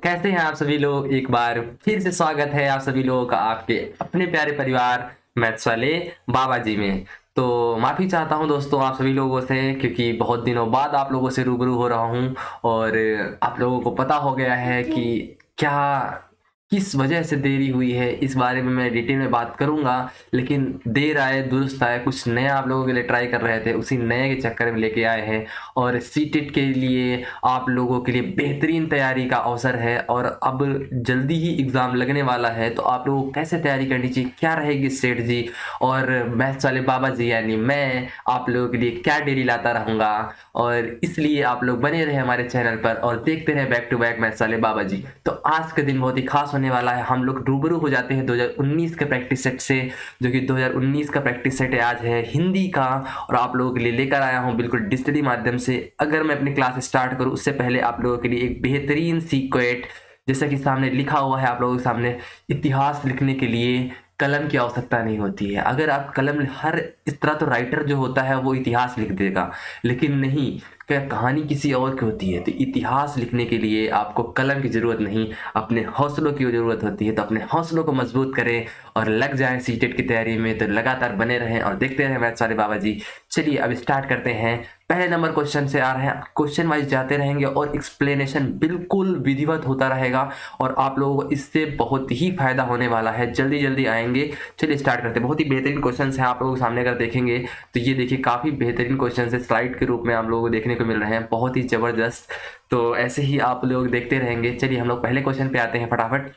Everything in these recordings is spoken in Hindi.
कैसे हैं आप सभी लोग? एक बार फिर से स्वागत है आप सभी लोगों का आपके अपने प्यारे परिवार मैथ्स वाले बाबा जी में। तो माफ़ी चाहता हूं दोस्तों आप सभी लोगों से, क्योंकि बहुत दिनों बाद आप लोगों से रूबरू हो रहा हूं और आप लोगों को पता हो गया है कि क्या किस वजह से देरी हुई है। इस बारे में मैं डिटेल में बात करूंगा, लेकिन देर आए दुरुस्त आए, कुछ नया आप लोगों के लिए ट्राई कर रहे थे, उसी नए के चक्कर में लेके आए हैं। और सीटेट के लिए आप लोगों के लिए बेहतरीन तैयारी का अवसर है और अब जल्दी ही एग्ज़ाम लगने वाला है। तो आप लोगों को कैसे तैयारी करनी चाहिए, क्या रहेगी स्ट्रेटजी, और मैथ्स वाले बाबा जी यानी मैं आप लोगों के लिए क्या डेली लाता रहूँगा। और इसलिए आप लोग बने रहे हमारे चैनल पर और देखते रहे बैक टू बैक मैथ्स वाले बाबा जी। तो आज का दिन बहुत ही खास होने वाला है। हम लोग रूबरू हो जाते हैं 2019 के प्रैक्टिस सेट से, जो कि 2019 का प्रैक्टिस सेट है, आज है हिंदी का। और आप लोगों के लिए लेकर आया हूं बिल्कुल डिजिटली माध्यम से। अगर मैं अपनी क्लास स्टार्ट करूं उससे पहले आप लोगों के लिए एक बेहतरीन सीक्वेट, जैसा कि सामने लिखा हुआ है आप लोगों के सामने, इतिहास लिखने के लिए कलम की आवश्यकता नहीं होती है। अगर आप कलम हर इस तरह, तो राइटर जो होता है वो इतिहास लिख देगा, लेकिन नहीं, क्या कहानी किसी और की होती है। तो इतिहास लिखने के लिए आपको कलम की ज़रूरत नहीं, अपने हौसलों की ज़रूरत होती है। तो अपने हौसलों को मजबूत करें और लग जाएं सीटेट की तैयारी में। तो लगातार बने रहें और देखते रहें मैथ्स वाले बाबा जी। चलिए अब स्टार्ट करते हैं। पहले नंबर क्वेश्चन से आ रहे हैं, क्वेश्चन वाइज जाते रहेंगे और एक्सप्लेनेशन बिल्कुल विधिवत होता रहेगा और आप लोगों को इससे बहुत ही फायदा होने वाला है। जल्दी जल्दी आएंगे। चलिए स्टार्ट करते हैं। बहुत ही बेहतरीन क्वेश्चन है आप लोगों के सामने अगर देखेंगे तो ये देखिए काफ़ी बेहतरीन क्वेश्चन है, स्लाइड के रूप में आप लोगों को देखने को मिल रहे हैं, बहुत ही ज़बरदस्त। तो ऐसे ही आप लोग देखते रहेंगे। चलिए हम लोग पहले क्वेश्चन पे आते हैं फटाफट।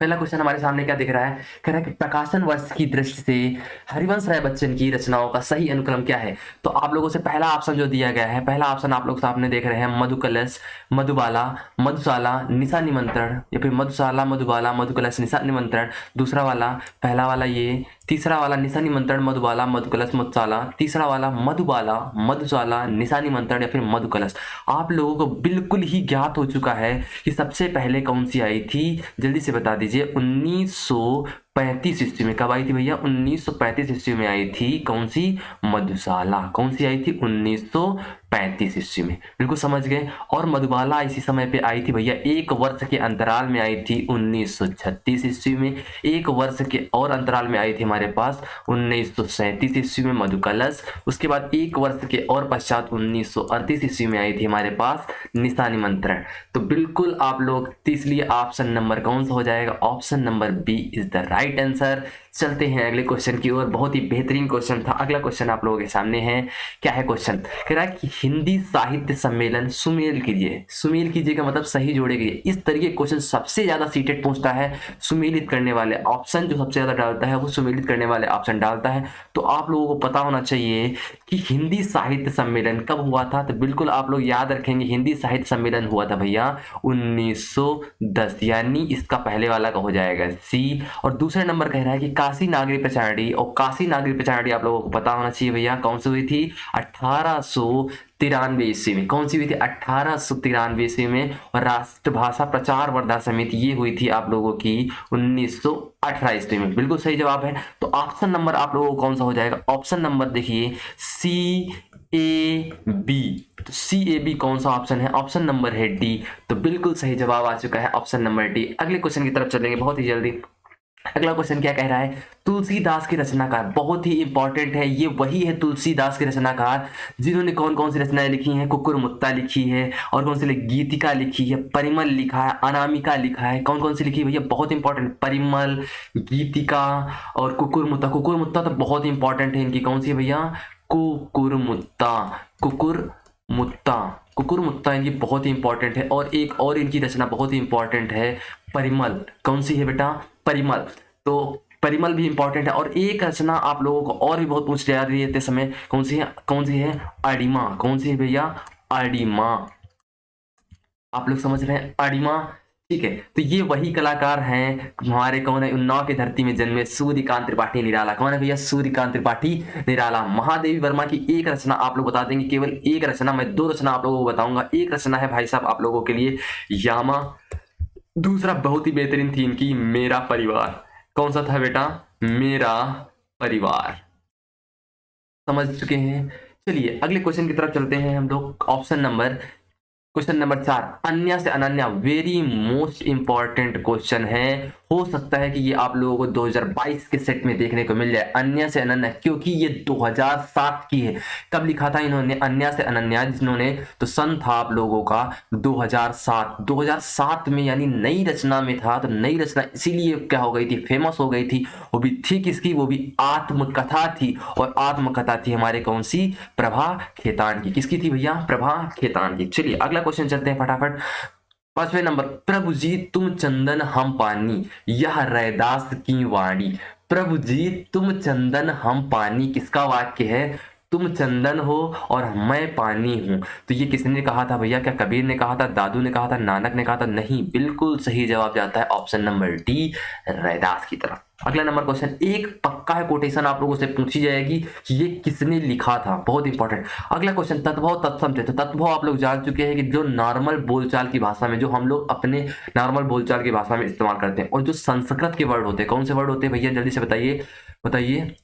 पहला क्वेश्चन हमारे सामने क्या दिख रहा है, कह रहा है कि प्रकाशन वर्ष की दृष्टि से हरिवंश राय बच्चन की रचनाओं का सही अनुक्रम क्या है। तो आप लोगों से पहला ऑप्शन जो दिया गया है, पहला ऑप्शन आप लोग सामने देख रहे हैं, मधुकलश, मधुबाला, मधुशाला, निशा निमंत्रण, या फिर मधुशाला, मधुबाला, मधुकलश, निशा निमंत्रण। दूसरा वाला, पहला वाला ये, तीसरा वाला निशा निमंत्रण, मधुबाला, मधुकलश, मधुशाला, तीसरा वाला मधुबाला, मधुशाला, निशा निमंत्रण, या फिर मधुकलश। आप लोगों को बिल्कुल ही ज्ञात हो चुका है कि सबसे पहले कौन सी आई थी, जल्दी से बता दीजिए। 1935 ईस्वी में। कब आई थी भैया? 1935 ईस्वी में आई थी। कौन सी? मधुशाला। कौन सी आई थी? 1935 ईस्वी में। बिल्कुल समझ गए। और मधुबाला इसी समय पे आई थी भैया, एक वर्ष के अंतराल में आई थी 1936 ईस्वी में। एक वर्ष के और अंतराल में आई थी हमारे पास 1937 ईस्वी में मधुकलश। उसके बाद एक वर्ष के और पश्चात 1938 ईस्वी में आई थी हमारे पास निशा निमंत्रण। तो बिल्कुल आप लोग, तो इसलिए ऑप्शन नंबर कौन सा हो जाएगा? Option number B is the right answer. चलते हैं अगले क्वेश्चन की ओर। बहुत ही बेहतरीन क्वेश्चन था। अगला क्वेश्चन आप लोगों के सामने है। क्या है क्वेश्चन? कह रहा है कि हिंदी साहित्य सम्मेलन सुमेल कीजिए। सुमेल कीजिए का मतलब सही जोड़े कीजिए। इस तरीके क्वेश्चन सबसे ज्यादा सीटेट पूछता है। सुमेलित करने वाले ऑप्शन जो सबसे ज्यादा डालता है वो सुमेलित करने वाले ऑप्शन डालता है। तो आप लोगों को पता होना चाहिए कि हिंदी साहित्य सम्मेलन कब हुआ था। तो बिल्कुल आप लोग याद रखेंगे, हिंदी साहित्य सम्मेलन हुआ था भैया 1910, यानी इसका पहले वाला का हो जाएगा सी। और दूसरे नंबर कह रहा है कि काशी नागरी प्रचारणी, और काशी नागरी प्रचारणी आप लोगों को पता होना चाहिए भैया कौन सी हुई थी? 1893 ईस्वी में। कौन सी हुई थी? 1893 ईस्वी में। और राष्ट्रभाषा प्रचार वर्धा समिति ये हुई थी आप लोगों की 1918 ईस्वी में। बिल्कुल सही जवाब है। तो ऑप्शन नंबर आप लोगों को कौन सा हो जाएगा? ऑप्शन नंबर देखिए सी ए बी। तो सी ए बी कौन सा ऑप्शन है? ऑप्शन नंबर है डी। तो बिल्कुल सही जवाब आ चुका है ऑप्शन नंबर डी। अगले क्वेश्चन की तरफ चलेंगे बहुत ही जल्दी। अगला क्वेश्चन क्या कह रहा है? तुलसीदास के रचनाकार, बहुत ही इंपॉर्टेंट है, ये वही है तुलसीदास के रचनाकार जिन्होंने कौन कौन सी रचनाएं लिखी हैं? कुकुर मुत्ता लिखी है, और कौन सी गीतिका लिखी है, परिमल लिखा है, अनामिका लिखा है। कौन कौन सी लिखी है भैया? बहुत इंपॉर्टेंट, परिमल, गीतिका और कुकुर मुत्ता। कुकुर मुत्ता तो बहुत इंपॉर्टेंट है इनकी। कौन सी है भैया? कुकुर मुत्ता। कुकुर मुत्ता, कुकुर मुत्ता इनकी बहुत ही इंपॉर्टेंट है। और एक और इनकी रचना बहुत ही इंपॉर्टेंट है, परिमल। कौन सी है बेटा? परिमल। तो परिमल भी इंपॉर्टेंट है। और एक रचना आप लोगों को और भी बहुत पूछ जा रही है इस समय, कौन सी है? कौन सी है? अडिमा। कौन सी है भैया? अडिमा। आप लोग समझ रहे हैं? अडिमा। ठीक है। तो ये वही कलाकार हैं हमारे, कौन है? उन्नाव की धरती में जन्मे सूर्यकांत त्रिपाठी निराला। कौन है भैया? सूर्यकांत त्रिपाठी निराला। महादेवी वर्मा की एक रचना आप लोग बता देंगे, केवल एक रचना। मैं दो रचना आप लोगों को बताऊंगा। एक रचना है भाई साहब आप लोगों के लिए यामा, दूसरा बहुत ही बेहतरीन थी इनकी मेरा परिवार। कौन सा था बेटा? मेरा परिवार। समझ चुके हैं। चलिए अगले क्वेश्चन की तरफ चलते हैं हम लोग। ऑप्शन नंबर क्वेश्चन नंबर 4, अन्य से Ananya, very most important question है। हो सकता है कि ये आप लोगों को 2022 के सेट में देखने को मिल जाए, अन्य से अनन्या, क्योंकि ये 2007 की है। कब लिखा था इन्होंने अन्य से अनन्या, जिन्होंने, तो सन था आप लोगों का 2007 में, यानी नई रचना में था। तो नई रचना इसीलिए क्या हो गई थी, फेमस हो गई थी। वो भी थी किसकी, वो भी आत्मकथा थी। और आत्मकथा थी हमारे कौन सी, प्रभा खेतान की। किसकी थी भैया, प्रभा खेतान की। चलिए अगला क्वेश्चन चलते हैं फटाफट। 5वें नंबर, प्रभु जी तुम चंदन हम पानी, यह रैदास की वाणी। प्रभु जी तुम चंदन हम पानी, किसका वाक्य है, तुम चंदन हो और मैं पानी हूं। तो ये किसने कहा था भैया, क्या कबीर ने कहा था, दादू ने कहा था, नानक ने कहा था? नहीं, बिल्कुल सही जवाब जाता है ऑप्शन नंबर डी, रैदास की तरफ। अगला नंबर क्वेश्चन, एक पक्का है कोटेशन आप लोगों से पूछी जाएगी कि ये किसने लिखा था, बहुत इंपॉर्टेंट। अगला क्वेश्चन, तत्भव तत्सम थे। तो तत्भव आप लोग जान चुके हैं कि जो नॉर्मल बोलचाल की भाषा में, जो हम लोग अपने नॉर्मल बोलचाल की भाषा में इस्तेमाल करते हैं, और जो संस्कृत के वर्ड होते हैं, कौन से वर्ड होते हैं भैया, जल्दी से बताइए बताइए।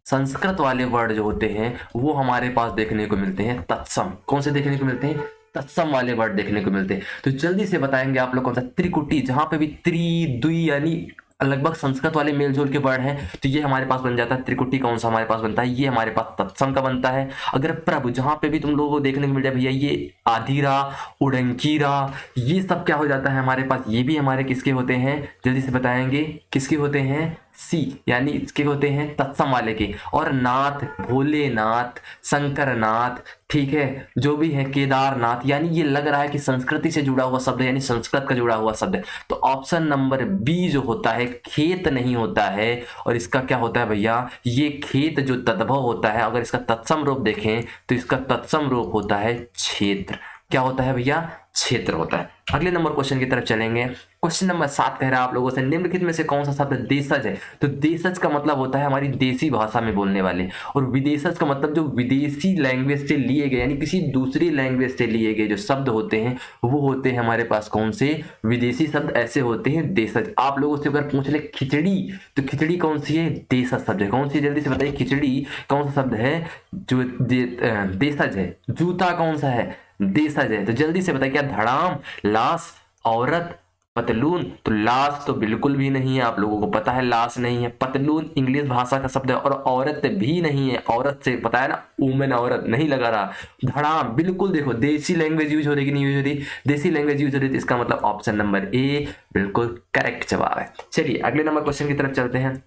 संस्कृत वाले वर्ड जो होते हैं वो हमारे पास देखने को मिलते हैं तत्सम। कौन से देखने को मिलते हैं, तत्सम वाले वर्ड देखने को मिलते हैं। तो जल्दी से बताएंगे आप लोग कौन सा, त्रिकुटी, जहां पे भी त्रि दुई यानी लगभग संस्कृत वाले मेलजोल के वर्ड हैं, तो ये हमारे पास बन जाता है त्रिकुटी। कौन सा हमारे पास बनता है, ये हमारे पास तत्सम का बनता है। अगर प्रभु, जहां पे भी तुम लोगों को देखने को मिल जाए भैया, ये आधीरा, उड़ंकीरा, ये सब क्या हो जाता है हमारे पास, ये भी हमारे किसके होते हैं, जल्दी से बताएंगे किसके होते हैं, सी, यानी इसके होते हैं तत्सम वाले के। और नाथ, भोलेनाथ, शंकरनाथ, ठीक है, जो भी है, केदारनाथ, यानी ये लग रहा है कि संस्कृति से जुड़ा हुआ शब्द है, यानी संस्कृत का जुड़ा हुआ शब्द है। तो ऑप्शन नंबर बी जो होता है, खेत नहीं होता है, और इसका क्या होता है भैया, ये खेत जो तद्भव होता है, अगर इसका तत्सम रूप देखें तो इसका तत्सम रूप होता है क्षेत्र। क्या होता है भैया, क्षेत्र होता है। अगले नंबर क्वेश्चन की तरफ चलेंगे। क्वेश्चन नंबर 7 कह रहा है आप लोगों से, निम्नलिखित में से कौन सा शब्द देशज है। तो देशज का मतलब होता है हमारी देसी भाषा में बोलने वाले, और विदेशज का मतलब जो विदेशी लैंग्वेज से लिए गए, यानी किसी दूसरी लैंग्वेज से लिए गए जो शब्द होते हैं, वो होते हैं हमारे पास कौन से, विदेशी शब्द, ऐसे होते हैं देशज। आप लोगों से अगर पूछ ले खिचड़ी, तो खिचड़ी कौन सी है, देशज शब्द है। कौन सी, जल्दी से बताइए, खिचड़ी कौन सा शब्द है, जो देशज है। जूता कौन सा है, देशज है। तो जल्दी से बताइए, क्या धड़ाम, लाश, औरत, पतलून। तो लाश तो बिल्कुल भी नहीं है, आप लोगों को पता है लाश नहीं है। पतलून इंग्लिश भाषा का शब्द है, और औरत भी नहीं है, औरत से पता है ना, वुमेन, औरत नहीं लगा रहा। धड़ाम बिल्कुल, देखो देसी लैंग्वेज यूज हो रही कि नहीं यूज हो रही, देसी लैंग्वेज यूज हो रही, तो इसका मतलब ऑप्शन नंबर ए बिल्कुल करेक्ट जवाब है। चलिए अगले नंबर क्वेश्चन की तरफ चलते हैं।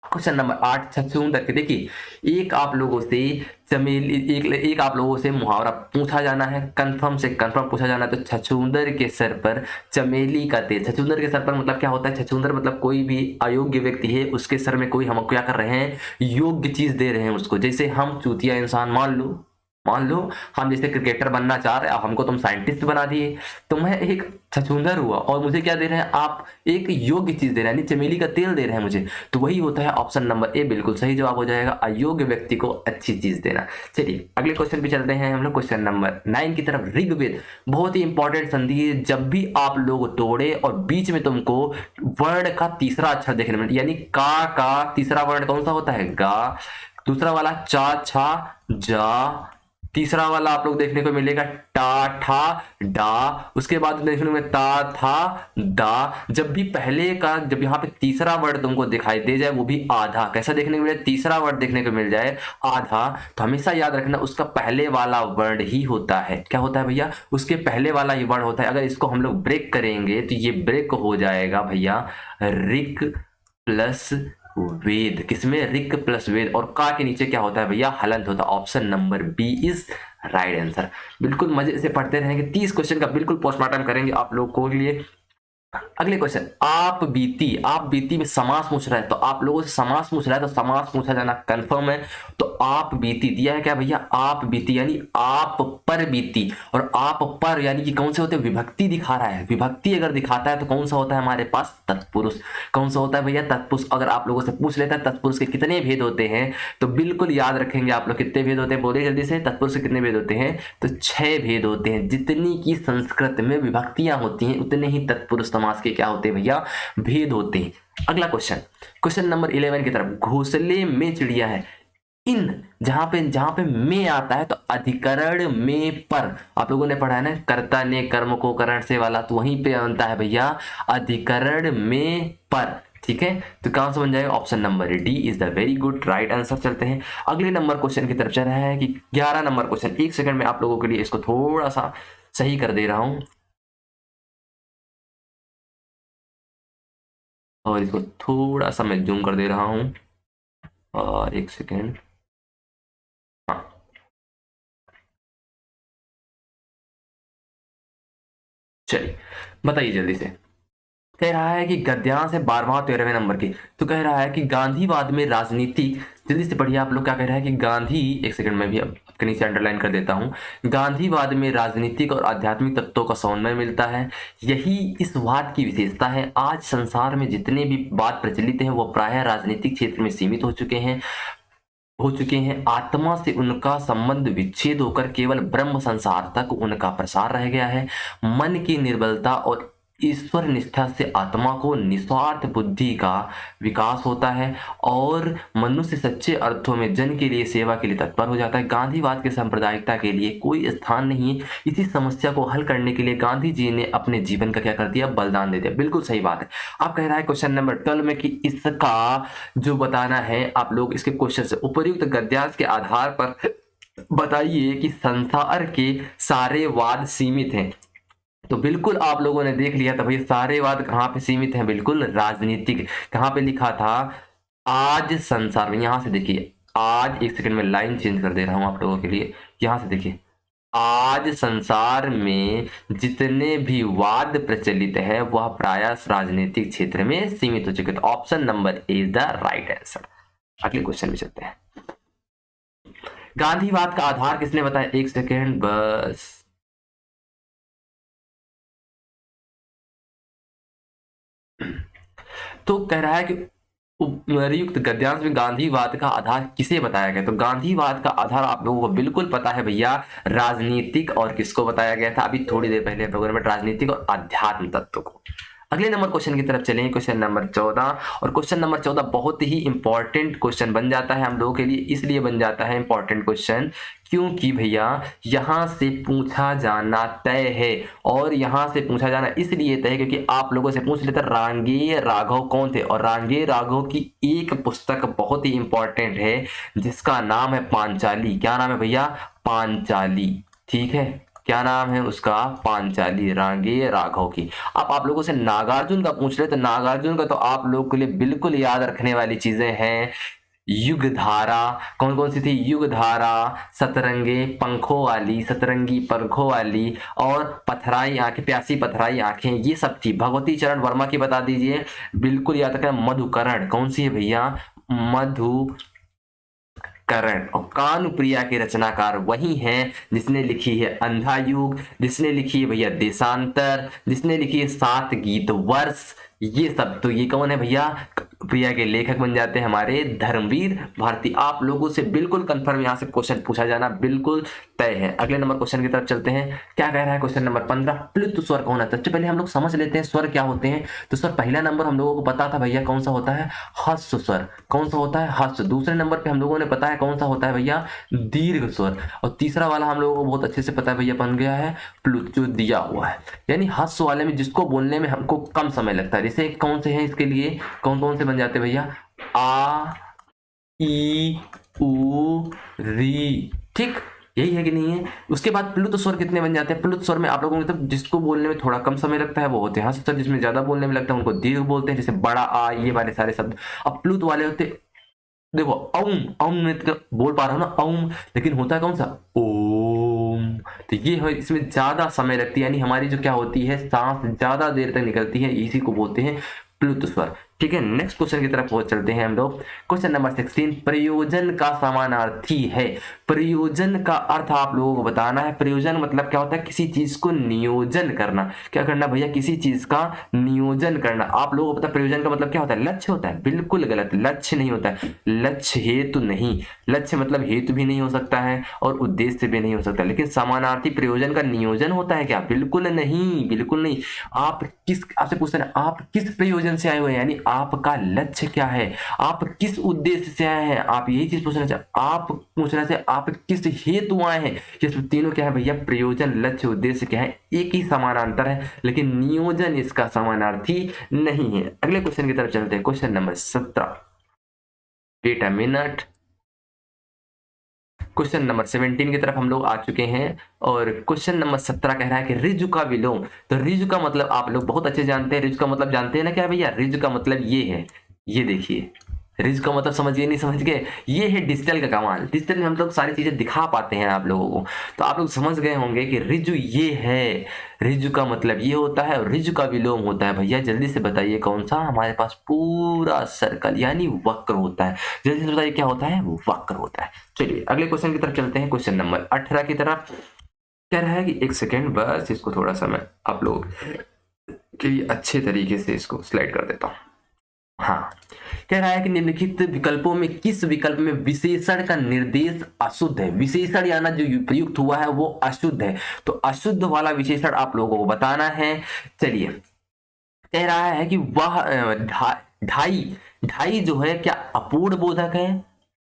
क्वेश्चन नंबर 8, छछूंदर के। देखिए एक आप लोगों से चमेली, एक आप लोगों से मुहावरा पूछा जाना है, कंफर्म से कंफर्म पूछा जाना है। तो छछूंदर के सर पर चमेली का तेल। छछूंदर के सर पर मतलब क्या होता है, छछूंदर मतलब कोई भी अयोग्य व्यक्ति है, उसके सर में कोई, हम क्या कर रहे हैं, योग्य चीज दे रहे हैं उसको। जैसे हम चूतिया इंसान, मान लो हम जैसे क्रिकेटर बनना चाह रहे हैं, हमको तुम साइंटिस्ट बना दिए, तो मैं एक छछूंदर हुआ, और मुझे क्या दे रहे हैं आप, एक योग्य चीज दे रहे हैं, यानी चमेली का तेल दे रहे हैं मुझे। तो वही होता है ऑप्शन नंबर ए, बिल्कुल सही जवाब हो जाएगा, अयोग्य व्यक्ति को अच्छी चीज देना। चलिए अगले क्वेश्चन पे चलते हैं हम लोग, क्वेश्चन नंबर 9 की तरफ। ऋग्वेद बहुत ही इंपॉर्टेंट संधि है, जब भी आप लोग तोड़े और बीच में तुमको वर्ण का तीसरा अक्षर देखने में, यानी का तीसरा वर्ण कौन सा होता है, गा, दूसरा वाला चा छा जा, तीसरा वाला आप लोग देखने को मिलेगा टा ठा डा, उसके बाद देखने में ता था दा। जब भी पहले का, जब यहाँ पे तीसरा वर्ड तुमको दिखाई दे जाए, वो भी आधा, कैसा देखने को मिले, तीसरा वर्ड देखने को मिल जाए आधा, तो हमेशा याद रखना उसका पहले वाला वर्ड ही होता है। क्या होता है भैया, उसके पहले वाला ही वर्ड होता है। अगर इसको हम लोग ब्रेक करेंगे तो ये ब्रेक हो जाएगा भैया ऋक प्लस वेद। किसमें, ऋक प्लस वेद। और का के नीचे क्या होता है भैया, हलंत होता है। Option number B is right answer. बिल्कुल मजे से पढ़ते रहेंगे, 30 क्वेश्चन का बिल्कुल पोस्टमार्टम करेंगे आप लोग को लिए। अगले क्वेश्चन, आप बीती में समास पूछ रहा है, तो आप लोगों से समास पूछ रहा है, तो समास पूछा जाना कंफर्म है। तो आप बीती दिया है क्या भैया, आप बीती यानी आप पर बीती, और आप पर यानी कि कौन से होते हैं, विभक्ति दिखा रहा है। विभक्ति अगर दिखाता है तो कौन सा होता है हमारे पास, तत्पुरुष। कौन सा होता है भैया, तत्पुरुष। अगर आप लोगों से पूछ लेता है तत्पुरुष के कितने भेद होते हैं, तो बिल्कुल याद रखेंगे आप लोग, कितने भेद होते हैं, बोलिए जल्दी से, तत्पुरुष के कितने भेद होते हैं, तो 6 भेद होते हैं। जितनी की संस्कृत में विभक्तियां होती हैं, उतने ही तत्पुरुष समास के क्या होते हैं भैया, भेद होते हैं। अगला क्वेश्चन, क्वेश्चन नंबर 11 की तरफ। घोंसले में चिड़िया है, इन जहां पे में आता है तो अधिकरण में पर, आप लोगों ने पढ़ा है ना कर्ता ने कर्म को करण से वाला, तो वहीं पे बनता है भैया अधिकरण में पर। ठीक है, तो कहां से बन जाएगा, option number D is the very good right answer. चलते हैं अगले नंबर क्वेश्चन की तरफ। चल रहा है कि 11 नंबर क्वेश्चन, एक सेकंड में आप लोगों के लिए इसको थोड़ा सा सही कर दे रहा हूं और इसको थोड़ा सा मैं जूम कर दे रहा हूं, और एक सेकेंड। हाँ, चलिए बताइए जल्दी से। कह रहा है कि गद्यांश है 12वां 13वें नंबर की। तो कह रहा है कि गांधीवाद में राजनीति, जल्दी से पढ़िए आप लोग। क्या कह रहा है कि गांधी, एक सेकंड में भी अब आपके नीचे अंडरलाइन कर देता हूं, गांधीवाद में राजनीतिक और आध्यात्मिक तत्वों का समन्वय मिलता है। यही इस वाद की विशेषता है। आज संसार में जितने भी वाद प्रचलित हैं वो प्रायः राजनीतिक क्षेत्र में सीमित हो चुके हैं। आत्मा से उनका संबंध विच्छेद होकर केवल ब्रह्म संसार तक उनका प्रसार रह गया है। मन की निर्बलता और ईश्वर निष्ठा से आत्मा को निस्वार्थ बुद्धि का विकास होता है और मनुष्य सच्चे अर्थों में जन के लिए सेवा के लिए तत्पर हो जाता है। गांधीवाद के सांप्रदायिकता के लिए कोई स्थान नहीं है। इसी समस्या को हल करने के लिए गांधी जी ने अपने जीवन का क्या कर दिया, बलिदान दे दिया। बिल्कुल सही बात है। आप कह रहा है क्वेश्चन नंबर 12 में कि इसका जो बताना है आप लोग इसके क्वेश्चन से उपर्युक्त गद्यांश के आधार पर बताइए कि संसार के सारे वाद सीमित हैं। तो बिल्कुल आप लोगों ने देख लिया था भाई, सारे वाद कहाँ पे सीमित हैं, बिल्कुल राजनीतिक। कहाँ पे लिखा था, आज संसार में। यहां से देखिए आज, एक सेकंड में लाइन चेंज कर दे रहा हूं आप लोगों के लिए। यहां से देखिए, आज संसार में जितने भी वाद प्रचलित है वह प्रायः राजनीतिक क्षेत्र में सीमित हो चुके। तो option number A is the right answer. अगले क्वेश्चन में चलते हैं। गांधीवाद का आधार किसने बताया, एक सेकेंड बस। तो कह रहा है कि उपयुक्त गद्यांश में गांधीवाद का आधार किसे बताया गया। तो गांधीवाद का आधार आप लोगों को बिल्कुल पता है भैया, राजनीतिक, और किसको बताया गया था अभी थोड़ी देर पहले प्रोग्राम में, राजनीतिक और आध्यात्म तत्व को। अगले नंबर क्वेश्चन की तरफ चलेंगे, क्वेश्चन नंबर 14। और क्वेश्चन नंबर 14 बहुत ही इंपॉर्टेंट क्वेश्चन बन जाता है हम लोगों के लिए। इसलिए बन जाता है इंपॉर्टेंट क्वेश्चन क्योंकि भैया यहां से पूछा जाना तय है। और यहां से पूछा जाना इसलिए तय है क्योंकि आप लोगों से पूछ लेता रांगेय राघव कौन थे। और रांगेय राघव की एक पुस्तक बहुत ही इंपॉर्टेंट है जिसका नाम है पांचाली। क्या नाम है भैया, पांचाली। ठीक है, क्या नाम है उसका, पांचाली, रांगेय राघव की। अब आप लोगों से नागार्जुन का पूछ रहे तो नागार्जुन का तो आप लोगों के लिए बिल्कुल याद रखने वाली चीजें हैं। युग धारा, कौन कौन सी थी, युग धारा, सतरंगे पंखों वाली, सतरंगी पंखों वाली, और पथराई आंखें, प्यासी पथराई आंखें, ये सब थी। भगवती चरण वर्मा की बता दीजिए, बिल्कुल याद रखना। मधुकरण कौन सी है भैया, मधु करण। और कानुप्रिया के रचनाकार वही हैं जिसने लिखी है अंधा युग, जिसने लिखी है भैया देशांतर, जिसने लिखी है 7 गीत वर्ष, ये सब। तो ये कौन है भैया, प्रिया के लेखक बन जाते हैं हमारे धर्मवीर भारती। आप लोगों से बिल्कुल कंफर्म यहां से क्वेश्चन पूछा जाना बिल्कुल तय है। अगले नंबर क्वेश्चन की तरफ चलते हैं। क्या कह रहा है क्वेश्चन नंबर 15, प्लुत स्वर कौन है। सबसे पहले हम लोग समझ लेते हैं स्वर क्या होते हैं। तो स्वर पहला नंबर हम लोगों को पता था भैया कौन सा होता है, हस्व स्वर। कौन सा होता है, हस्व। दूसरे नंबर पे हम लोगों ने पता है कौन सा होता है भैया, दीर्घ स्वर। और तीसरा वाला हम लोगों को बहुत अच्छे से पता है भैया, बन गया है प्लुत, जो दिया हुआ है। यानी हस्व वाले में जिसको बोलने में हमको कम समय लगता है। जैसे कौन से हैं इसके लिए, कौन कौन से बन जाते हैं भैया, आ ई उ री। ठीक, यही है कि नहीं है। उसके बाद प्लुत स्वर कितने बन जाते हैं, प्लुत स्वर में आप लोगों को मतलब जिसको बोलने में थोड़ा कम समय लगता है वो होते हैं हस्व स्वर। जिसमें ज्यादा बोलने में लगता है उनको दीर्घ बोलते हैं, जैसे बड़ा आ, ये वाले सारे शब्द। अब प्लुत वाले होते, देखो औम, औम में तो बोल पा रहा हूं ना, औम, लेकिन होता है कौन सा, ओम। तो ये है, इसमें ज्यादा समय लगती है, यानी हमारी जो क्या होती है, सांस ज्यादा देर तक निकलती है, इसी को बोलते हैं प्लुत स्वर। ठीक है, नेक्स्ट क्वेश्चन की तरफ पहुंच चलते हैं हम लोग। क्वेश्चन नंबर 16, प्रयोजन का समानार्थी है। प्रयोजन का अर्थ आप लोगों को बताना है। प्रयोजन मतलब क्या होता है, किसी चीज को नियोजन करना। क्या करना भैया, किसी चीज का नियोजन करना। आप लोगों को पता प्रयोजन का मतलब क्या होता है, लक्ष्य होता है। बिल्कुल गलत, लक्ष्य नहीं होता है, लक्ष्य हेतु नहीं। लक्ष्य मतलब हेतु भी नहीं हो सकता है और उद्देश्य भी नहीं हो सकता। लेकिन समानार्थी प्रयोजन का नियोजन होता है क्या, बिल्कुल नहीं, बिल्कुल नहीं। आप किस, आपसे पूछते हैं आप किस प्रयोजन से आए हुए हैं, यानी आपका लक्ष्य क्या है, आप किस उद्देश्य से आए हैं, आप यही चीज पूछना चाहिए। आप पूछना चाहिए आप किस हेतु आए हैं। ये सब तीनों क्या है भैया, प्रयोजन, लक्ष्य, उद्देश्य क्या है, एक ही समानांतर है, लेकिन नियोजन इसका समानार्थी नहीं है। अगले क्वेश्चन की तरफ चलते हैं, question number 17। Wait a minute. Question number 17 की तरफ हम लोग आ चुके हैं और क्वेश्चन नंबर 17 कह रहा है कि ऋजु का विलोम। तो ऋजु का मतलब आप लोग बहुत अच्छे जानते हैं, ऋजु का मतलब जानते हैं ना क्या भैया, ऋजु का मतलब ये है, ये देखिए, ऋजु का मतलब समझिए, नहीं समझ गए, ये है डिजिटल का कमाल। डिजिटल में हम लोग सारी चीजें दिखा पाते हैं आप लोगों को, तो आप लोग समझ गए होंगे कि ऋजु ये है, ऋजु का मतलब ये होता है और ऋजु का विलोम होता है। भैया जल्दी से बताइए कौन सा, हमारे पास पूरा सर्कल यानी वक्र होता है। जल्दी से बताइए क्या होता है, वक्र होता है। चलिए अगले क्वेश्चन की तरफ चलते हैं, क्वेश्चन नंबर 18 की तरफ। कह रहा है कि एक सेकेंड बस, इसको थोड़ा सा मैं आप लोग के लिए अच्छे तरीके से इसको स्लाइड कर देता हूँ। हाँ, कह रहा है कि निम्नलिखित विकल्पों में किस विकल्प में विशेषण का निर्देश अशुद्ध है। विशेषण याना जो प्रयुक्त हुआ है वो अशुद्ध है, तो अशुद्ध वाला विशेषण आप लोगों को बताना है। चलिए, कह रहा है कि वह ढाई, ढाई जो है क्या अपूर्ण बोधक है।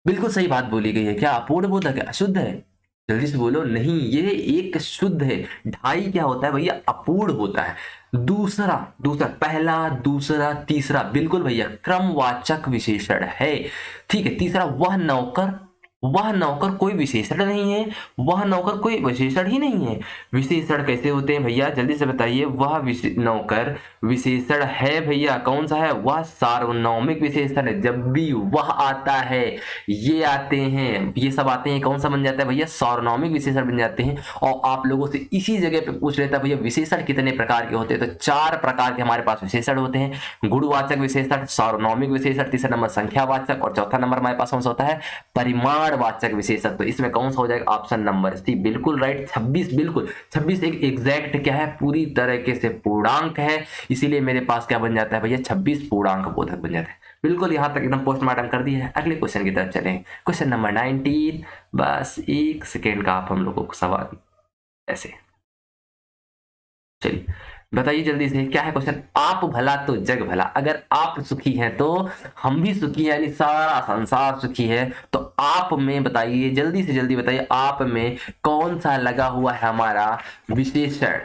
बिल्कुल सही बात बोली गई है, क्या अपूर्ण बोधक है, अशुद्ध है। जल्दी से बोलो, नहीं, ये एक शुद्ध है। ढाई क्या होता है भैया, अपूर्ण होता है। दूसरा, दूसरा, पहला, दूसरा, तीसरा, बिल्कुल भैया क्रमवाचक विशेषण है। ठीक है, तीसरा, वह नौकर, वह नौकर कोई विशेषण नहीं है, वह नौकर कोई विशेषण ही नहीं है। विशेषण कैसे होते हैं भैया, जल्दी से बताइए। वह नौकर विशेषण है भैया, कौन सा है, वह सार्वनौमिक विशेषण है। जब भी वह आता है, ये आते हैं, ये सब आते हैं, कौन सा बन जाता है भैया, सार्वनौमिक विशेषण बन जाते हैं। और आप लोगों से इसी जगह पे पूछ लेता भैया विशेषण कितने प्रकार के होते हैं, तो 4 प्रकार के हमारे पास विशेषण होते हैं। गुणवाचक विशेषण, सार्वनौमिक विशेषण, तीसरा नंबर संख्यावाचक और चौथा नंबर हमारे पास कौन सा होता है, परिमाणवाचक विशेषण। तो इसमें कौन सा हो जाएगा, ऑप्शन नंबर सी, बिल्कुल राइट, 26। बिल्कुल 26 एक एग्जैक्ट क्या है, पूरी तरीके से पूर्णांक है, इसीलिए मेरे पास क्या बन जाता है भैया, 26 पूर्णांक बोधक बन जाता है। बिल्कुल यहां तक एकदम पोस्टमार्टम कर दिया है। अगले क्वेश्चन की तरफ चलें, क्वेश्चन नंबर 19। बस एक सेकेंड का आप हम लोगों को सवाल ऐसे, चलिए बताइए जल्दी से क्या है क्वेश्चन। आप भला तो जग भला, अगर आप सुखी हैं तो हम भी सुखी हैं, यानी सारा संसार सुखी है। तो आप में बताइए, जल्दी से जल्दी बताइए, आप में कौन सा लगा हुआ है हमारा विशेषण।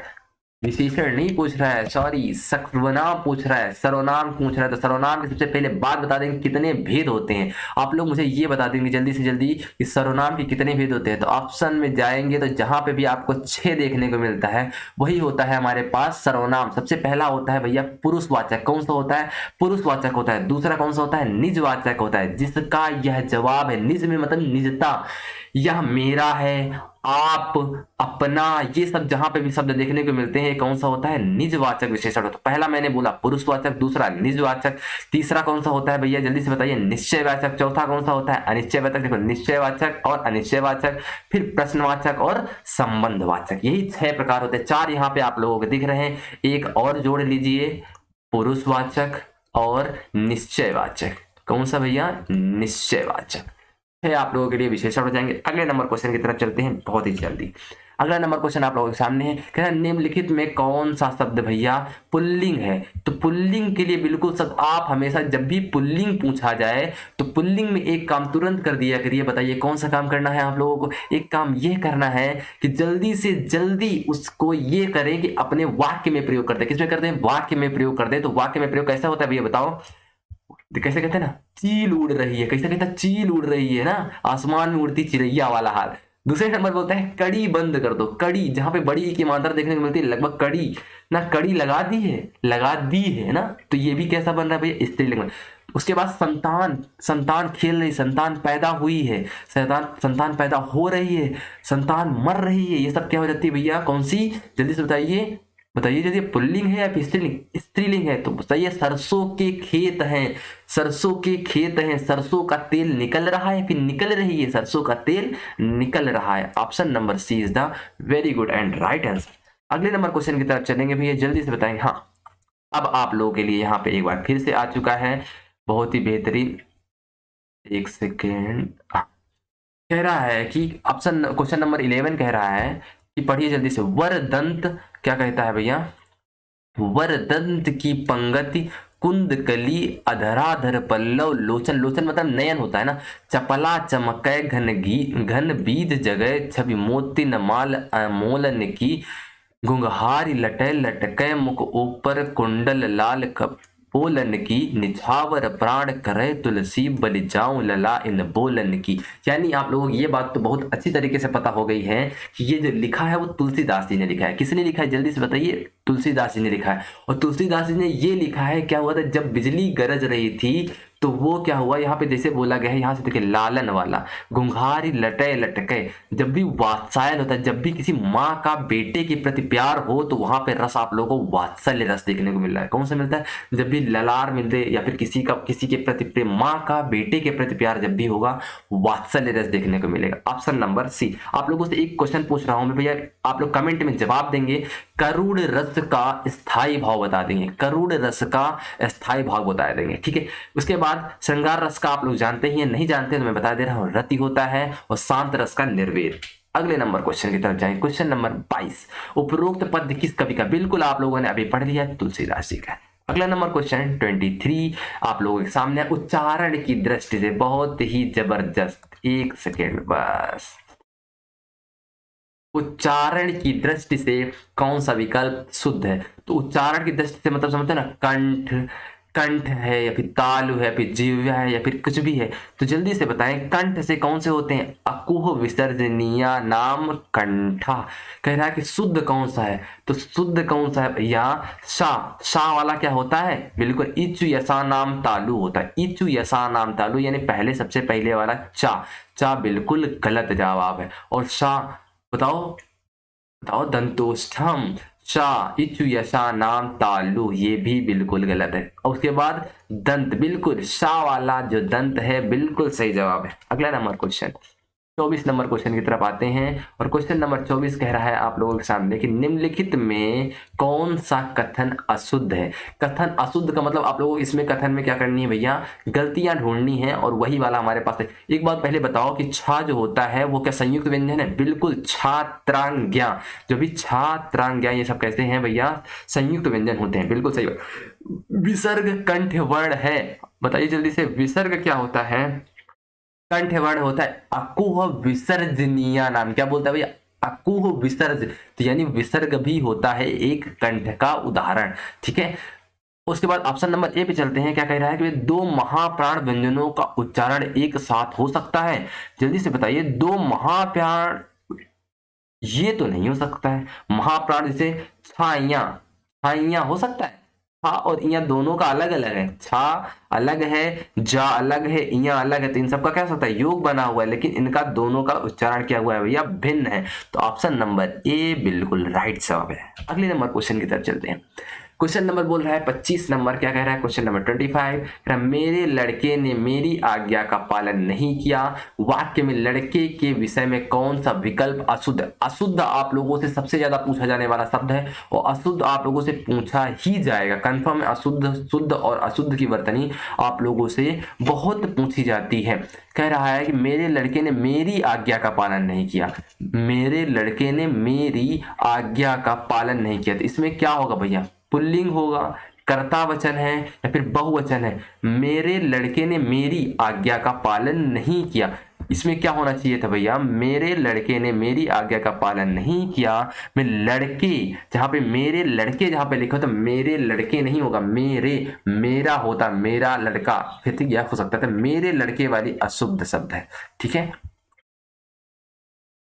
विशेषण नहीं पूछ रहा है, सॉरी, सर्वनाम पूछ रहा है, सर्वनाम पूछ रहा है। तो सर्वनाम की सबसे पहले बात बता देंगे कितने भेद होते हैं। आप लोग मुझे ये बता देंगे जल्दी से जल्दी कि सर्वनाम के कितने भेद होते हैं। तो ऑप्शन में जाएंगे तो जहां पे भी आपको 6 देखने को मिलता है वही होता है हमारे पास सर्वनाम। सबसे पहला होता है भैया पुरुषवाचक, कौन सा होता है, पुरुषवाचक होता है। दूसरा कौन सा होता है, निजवाचक होता है, जिसका यह जवाब है। निज में मतलब निजता, यह मेरा है, आप, अपना, ये सब जहां पे भी शब्द देखने को मिलते हैं कौन सा होता है, निजवाचक विशेषण होता है। पहला मैंने बोला पुरुषवाचक, दूसरा निजवाचक, तीसरा कौन सा होता है भैया जल्दी से बताइए, निश्चयवाचक, चौथा कौन सा होता है, अनिश्चयवाचक। देखो, निश्चयवाचक और अनिश्चयवाचक, फिर प्रश्नवाचक और संबंधवाचक, यही 6 प्रकार होते हैं। 4 यहाँ पे आप लोगों को दिख रहे हैं, एक और जोड़ लीजिए, पुरुषवाचक और निश्चयवाचक। कौन सा भैया, निश्चयवाचक है, आप लोगों के लिए विशेषण हो जाएंगे। अगले नंबर क्वेश्चन की तरफ चलते हैं बहुत ही जल्दी। अगला नंबर क्वेश्चन आप लोगों के सामने है, कह रहा है निम्नलिखित में कौन सा शब्द भैया पुल्लिंग है। तो पुल्लिंग के लिए बिल्कुल सब, आप हमेशा जब भी पुल्लिंग पूछा जाए तो पुल्लिंग में एक काम तुरंत कर दिया करिए। बताइए कौन सा काम करना है आप लोगों को, एक काम ये करना है कि जल्दी से जल्दी उसको ये करें कि अपने वाक्य में प्रयोग करते हैं। किसमें करते हैं, वाक्य में प्रयोग करते हैं। तो वाक्य में प्रयोग कैसा होता है भैया बताओ, कैसे कहते हैं ना, चील उड़ रही है, कैसे कहता है, चील उड़ रही है ना, आसमान में उड़ती चिड़ैया वाला हाल। दूसरे नंबर बोलता है कड़ी बंद कर दो। कड़ी, जहां पे बड़ी की मात्रा देखने को मिलती है, लगभग कड़ी ना, कड़ी लगा दी है, लगा दी है ना, तो ये भी कैसा बन रहा है भैया, स्त्रीलिंग में। उसके बाद संतान, संतान खेल रही, संतान पैदा हुई है, संतान पैदा हो रही है, संतान मर रही है, ये सब क्या हो जाती है भैया, कौन सी, जल्दी से बताइए, बताइए जल्दी, पुल्लिंग है या फिर स्त्रीलिंग, स्त्रीलिंग है। तो बताइए, सरसों के खेत हैं, सरसों के खेत हैं, सरसों का तेल निकल रहा है फिर निकल रही है, सरसों का तेल निकल रहा है। Option number C is the very good and right answer. अगले नंबर क्वेश्चन की तरफ चलेंगे भैया, जल्दी से बताएंगे। हाँ, अब आप लोगों के लिए यहाँ पे एक बार फिर से आ चुका है, बहुत ही बेहतरीन, एक सेकेंड, कह रहा है कि ऑप्शन क्वेश्चन नंबर 11 कह रहा है कि पढ़िए जल्दी से, वरदंत क्या कहता है भैया, वरदंत की पंक्ति कुंद कली अधराधर पल्लव लोचन, लोचन मतलब नयन होता है ना, चपला चमकै घन बीज जगह छवि मोती न माल मोलन की, गुंगहारी लटै लटकै मुख ऊपर कुंडल लाल पोलन की, निछावर प्राण करे तुलसी बलि जाऊं लला इन बोलन की। यानी आप लोगों को ये बात तो बहुत अच्छी तरीके से पता हो गई है कि ये जो लिखा है वो तुलसीदास जी ने लिखा है। किसने लिखा है जल्दी से बताइए? तुलसीदास जी ने लिखा है। और तुलसीदास जी ने ये लिखा है, क्या हुआ था जब बिजली गरज रही थी तो वो क्या हुआ, यहाँ पे जैसे बोला गया है, यहाँ से देखिए लालन वाला, गुंघारी लटे लटके, जब भी वात्सायन होता है, जब भी किसी माँ का बेटे के प्रति प्यार हो तो वहां पे रस आप लोगों को वात्सल्य रस देखने को मिल रहा है। कौन सा मिलता है? जब भी ललार मिलते या फिर किसी के प्रति प्रेम, माँ का बेटे के प्रति प्यार जब भी होगा वात्सल्य रस देखने को मिलेगा। Option number C. आप लोगों से एक क्वेश्चन पूछ रहा हूं मैं भैया, आप लोग कमेंट में जवाब देंगे, करुण रस का स्थायी भाव बता देंगे, करुण रस का स्थायी भाव बता देंगे, ठीक है। उसके बाद श्रृंगार रस का आप लोग जानते ही हैं, नहीं जानते तो मैं बता दे रहा हूं, रति होता है, और शांत रस का निर्वेद। अगले नंबर क्वेश्चन की तरफ जाएं, क्वेश्चन नंबर 22, उपरोक्त पद्य किस कवि का? बिल्कुल आप लोगों ने अभी पढ़ लिया, तुलसीदास जी का। अगला नंबर क्वेश्चन 23 आप लोगों के सामने, उच्चारण की दृष्टि से बहुत ही जबरदस्त, एक सेकेंड बस, उच्चारण की दृष्टि से कौन सा विकल्प शुद्ध है? तो उच्चारण की दृष्टि से मतलब समझते हैं ना, कंठ, कंठ है या फिर तालु है, फिर जिह्वा है या फिर कुछ भी है, तो जल्दी से बताएं कंठ से कौन से होते हैं? अकुह विसर्जनीया नाम कंठा। कह रहा है कि शुद्ध कौन सा है, तो शुद्ध कौन सा है भैया? सा वाला क्या होता है? बिल्कुल इचु यसा नाम तालु होता है, इचु यसा नाम तालु, यानी पहले सबसे पहले वाला चा बिल्कुल गलत जवाब है। और सा बताओ बताओ, दंतोष्ठम, शा इचु यशा नाम तालु, ये भी बिल्कुल गलत है। और उसके बाद दंत, बिल्कुल शा वाला जो दंत है बिल्कुल सही जवाब है। अगला नंबर क्वेश्चन 24 नंबर क्वेश्चन की तरफ आते हैं, और क्वेश्चन नंबर 24 कह रहा है आप लोगों के सामने कि निम्नलिखित में कौन सा कथन अशुद्ध है? कथन अशुद्ध का मतलब आप लोगों को इसमें कथन में क्या करनी है भैया? गलतियां ढूंढनी है, और वही वाला हमारे पास है। एक बात पहले बताओ कि छा जो होता है वो क्या संयुक्त व्यंजन है? बिल्कुल, छात्रांज्ञा, जो भी छात्रांज्ञा ये सब कैसे हैं भैया? संयुक्त व्यंजन होते हैं, बिल्कुल सही बात। विसर्ग कंठ वर्ण है, बताइए जल्दी से, विसर्ग क्या होता है? कंठ वर्ण होता है। अकुह विसर्जनीय नाम, क्या बोलता है भैया? अकुह विसर्ज, तो यानी विसर्ग भी होता है एक कंठ का उदाहरण, ठीक है। उसके बाद ऑप्शन नंबर ए पे चलते हैं, क्या कह रहा है कि दो महाप्राण व्यंजनों का उच्चारण एक साथ हो सकता है? जल्दी से बताइए, दो महाप्राण, ये तो नहीं हो सकता है। महाप्राण जैसे छाइया, छाइया हो सकता है? छा और इया दोनों का अलग अलग है, छा अलग है, जा अलग है, इया अलग है, तो इन सबका क्या हो सकता है? योग बना हुआ है, लेकिन इनका दोनों का उच्चारण क्या हुआ है भैया? भिन्न है। तो ऑप्शन नंबर ए बिल्कुल राइट जवाब है। अगले नंबर क्वेश्चन की तरफ चलते हैं। क्वेश्चन नंबर बोल रहा है 25 नंबर, क्या कह रहा है? क्वेश्चन नंबर 25, मेरे लड़के ने मेरी आज्ञा का पालन नहीं किया, वाक्य में लड़के के विषय में कौन सा विकल्प अशुद्ध? अशुद्ध आप लोगों से सबसे ज्यादा पूछा जाने वाला शब्द है, और अशुद्ध आप लोगों से पूछा ही जाएगा कंफर्म। अशुद्ध, शुद्ध और अशुद्ध की वर्तनी आप लोगों से बहुत पूछी जाती है। कह रहा है कि मेरे लड़के ने मेरी आज्ञा का पालन नहीं किया, मेरे लड़के ने मेरी आज्ञा का पालन नहीं किया, तो इसमें क्या होगा भैया? पुल्लिंग होगा, कर्ता वचन है या फिर बहुवचन है? मेरे लड़के ने मेरी आज्ञा का पालन नहीं किया, इसमें क्या होना चाहिए था भैया? मेरे लड़के ने मेरी आज्ञा का पालन नहीं किया। मैं लड़के, जहां पे मेरे लड़के जहां पे लिखा तो मेरे लड़के नहीं होगा, मेरे, मेरा होता, मेरा लड़का, फिर ठीक यह हो सकता था। मेरे लड़के वाली अशुद्ध शब्द है, ठीक है।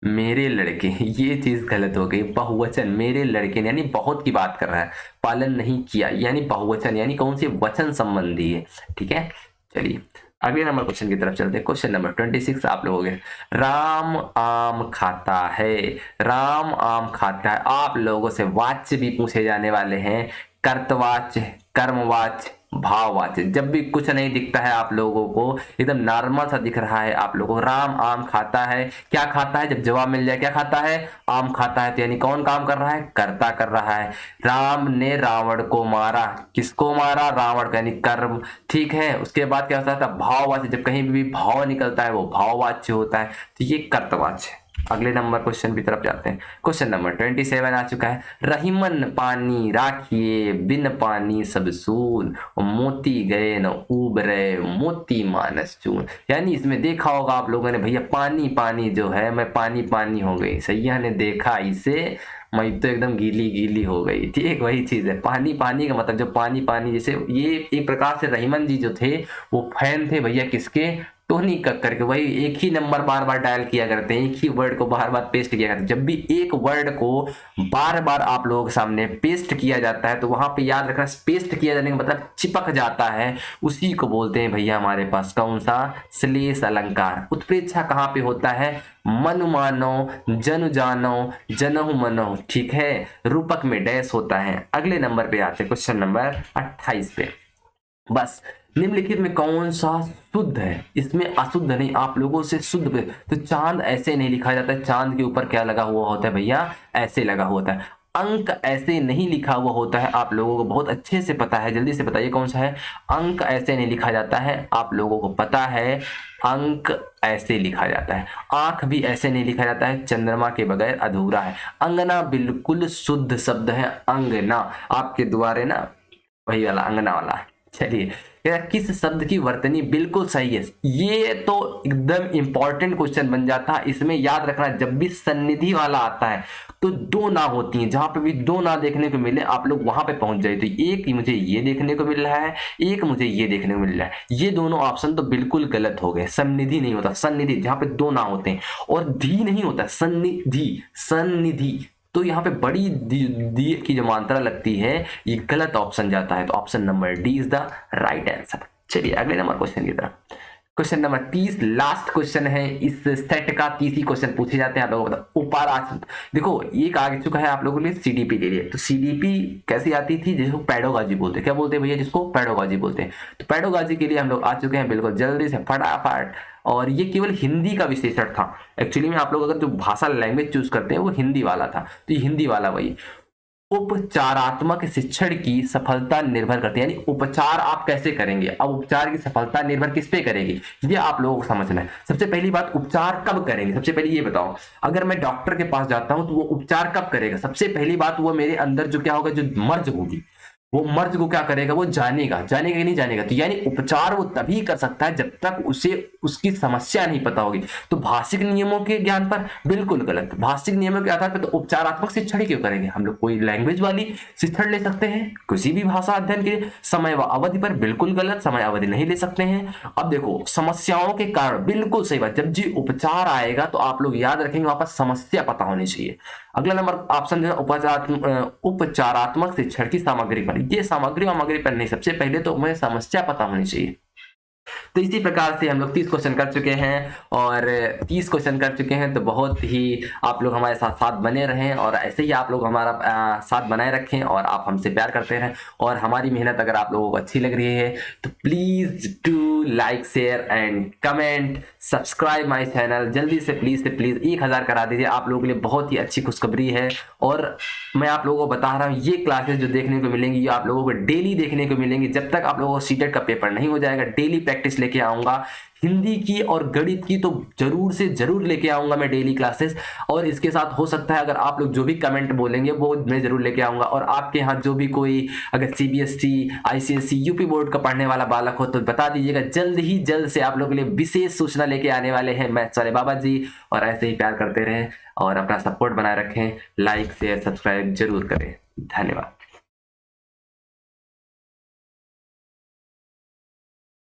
मेरे लड़के, ये चीज गलत हो गई। बहुवचन, मेरे लड़के यानी बहुत की बात कर रहा है, पालन नहीं किया यानी बहुवचन, यानी कौन सी? वचन संबंधी है, ठीक है। चलिए अगले नंबर क्वेश्चन की तरफ चलते हैं। क्वेश्चन नंबर 26 आप लोगों के, राम आम खाता है, राम आम खाता है। आप लोगों से वाच्य भी पूछे जाने वाले हैं, कर्तवाच्य, कर्मवाच्य, भाववाच्य। जब भी कुछ नहीं दिखता है आप लोगों को, एकदम नॉर्मल सा दिख रहा है आप लोगों को, राम आम खाता है, क्या खाता है? जब जवाब मिल जाए, क्या खाता है? आम खाता है, तो यानी कौन काम कर रहा है? कर्ता कर रहा है। राम ने रावण को मारा, किसको मारा? रावण को, यानी कर्म, ठीक है। उसके बाद क्या होता है? भाववाच्य, जब कहीं भी भाव निकलता है वो भाववाच्य होता है, तो ये कर्तवाच्य है। अगले नंबर क्वेश्चन की तरफ जाते हैं। क्वेश्चन नंबर 27 आ चुका है। रहीमन पानी राखिए बिन पानी सब सून, मोती गए न उबरे मोती मानस चून। यानी इसमें देखा होगा आप लोगों ने भैया, पानी पानी जो है, मैं पानी पानी हो गई, सैया ने देखा इसे, मैं तो एकदम गीली गीली हो गई। ठीक वही चीज है, पानी पानी का मतलब जो पानी पानी, जैसे ये एक प्रकार से रहीमन जी जो थे वो फैन थे भैया किसके, टोनी कक्कर के। वही एक ही नंबर बार बार डायल किया करते हैं, एक ही वर्ड को बार बार पेस्ट किया करते हैं। जब भी एक वर्ड को बार बार आप लोगों के सामने पेस्ट किया जाता है तो वहां पे याद रखना, पेस्ट किया जाने का मतलब चिपक जाता है, उसी को बोलते हैं भैया हमारे पास कौन सा, श्लेष अलंकार। उत्प्रेक्षा कहाँ पे होता है, मनु मानो जनु जानो जनहु मनो, ठीक है, रूपक में डैश होता है। अगले नंबर पे आते हैं, क्वेश्चन नंबर 28 पे। बस निम्नलिखित में कौन सा शुद्ध है, इसमें अशुद्ध नहीं, आप लोगों से शुद्ध पे। तो चांद ऐसे नहीं लिखा जाता है, चांद के ऊपर क्या लगा हुआ होता है भैया, ऐसे लगा हुआ होता है। अंक ऐसे नहीं लिखा हुआ होता है, आप लोगों को बहुत अच्छे से पता है, जल्दी से बताइए कौन सा है। अंक ऐसे नहीं लिखा जाता है, आप लोगों को पता है, अंक ऐसे लिखा जाता है। आंख भी ऐसे नहीं लिखा जाता है, चंद्रमा के बगैर अधूरा है। अंगना बिल्कुल शुद्ध शब्द है, अंगना, आपके द्वारे ना, वही वाला अंगना वाला। चलिए, किस शब्द की वर्तनी बिल्कुल सही है, ये तो एकदम इंपॉर्टेंट क्वेश्चन बन जाता है। इसमें याद रखना, जब भी सन्निधि वाला आता है तो दो ना होती हैं, जहां पे भी दो ना देखने को मिले आप लोग वहां पे पहुंच जाए। तो एक मुझे ये देखने को मिल रहा है, एक मुझे ये देखने को मिल रहा है, ये दोनों ऑप्शन तो बिल्कुल गलत हो गए। सन्निधि नहीं होता, सन्निधि जहां पे दो ना होते हैं, और धी नहीं होता, सन्निधि, सन्निधि। तो यहाँ पे बड़ी दी की जो मात्रा लगती है, ये गलत ऑप्शन जाता है। तो option number D is the right answer. चलिए अगले नंबर क्वेश्चन की तरफ। क्वेश्चन नंबर 30 लास्ट क्वेश्चन है इस सेट का, 30 ही क्वेश्चन पूछे जाते हैं आप लोगों को बताओ। उपाराचल, देखो एक आ चुका है आप लोगों के लिए सीडीपी के लिए। तो सीडीपी कैसी आती थी, जिसको पेडोगॉजी बोलते हैं, क्या बोलते हैं भैया, जिसको पेडोगॉजी बोलते हैं। तो पेडोगॉजी के लिए हम लोग आ चुके हैं बिल्कुल जल्दी से फटाफट। और ये केवल हिंदी का विशेषण था, एक्चुअली में आप लोग अगर जो भाषा लैंग्वेज चूज करते हैं वो हिंदी वाला था, तो ये हिंदी वाला वही। उपचारात्मक शिक्षण की सफलता निर्भर करती है, यानी उपचार आप कैसे करेंगे। अब उपचार की सफलता निर्भर किस पे करेगी, ये आप लोगों को समझना है। सबसे पहली बात, उपचार कब करेंगे, सबसे पहले ये बताओ। अगर मैं डॉक्टर के पास जाता हूं तो वो उपचार कब करेगा, सबसे पहली बात वो मेरे अंदर जो क्या होगा, जो मर्ज होगी, वो मर्ज को क्या करेगा, वो जानेगा, जानेगा कि नहीं जानेगा। तो यानी उपचार वो तभी कर सकता है जब तक उसे उसकी समस्या नहीं पता होगी। तो भाषिक नियमों के ज्ञान पर बिल्कुल गलत, भाषिक नियमों के आधार पर तो उपचारात्मक शिक्षण क्यों करेंगे हम लोग, कोई लैंग्वेज वाली शिक्षण ले सकते हैं किसी भी भाषा अध्ययन के लिए। समय व अवधि पर बिल्कुल गलत, समय अवधि नहीं ले सकते हैं। अब देखो समस्याओं के कारण, बिल्कुल सही बात, जब जी उपचार आएगा तो आप लोग याद रखेंगे वहां पर समस्या पता होनी चाहिए। अगला नंबर ऑप्शन है उपचारात्मक शिक्षण की सामग्री पर, ये सामग्री पर नहीं, सबसे पहले तो हमें समस्या पता होनी चाहिए। तो इसी प्रकार से हम लोग 30 क्वेश्चन कर चुके हैं, और 30 क्वेश्चन कर चुके हैं। तो बहुत ही आप लोग हमारे साथ साथ बने रहें, और ऐसे ही आप लोग हमारा साथ बनाए रखें, और आप हमसे प्यार करते रहें। और हमारी मेहनत अगर आप लोगों को अच्छी लग रही है तो please do like share and comment, subscribe my channel. जल्दी से प्लीज 1000 करा दीजिए, आप लोगों के लिए बहुत ही अच्छी खुशखबरी है। और मैं आप लोगों को बता रहा हूँ, ये क्लासेस जो देखने को मिलेंगी ये आप लोगों को डेली देखने को मिलेंगी। जब तक आप लोगों को सीटेट का पेपर नहीं हो जाएगा, डेली प्रैक्टिस लेके आऊंगा। हिंदी की और गणित की तो जरूर से जरूर लेके आऊंगा मैं डेली क्लासेस। और इसके साथ हो सकता है अगर आप लोग जो भी कमेंट बोलेंगे वो मैं जरूर लेके आऊंगा। और आपके यहाँ जो भी कोई अगर सीबीएसई, आईसीएसई, यूपी बोर्ड का पढ़ने वाला बालक हो तो बता दीजिएगा, जल्द ही जल्द से आप लोगों के लिए विशेष सूचना लेके आने वाले हैं मैथ्स वाले बाबा जी। और ऐसे ही प्यार करते रहें और अपना सपोर्ट बनाए रखें, लाइक शेयर सब्सक्राइब जरूर करें। धन्यवाद।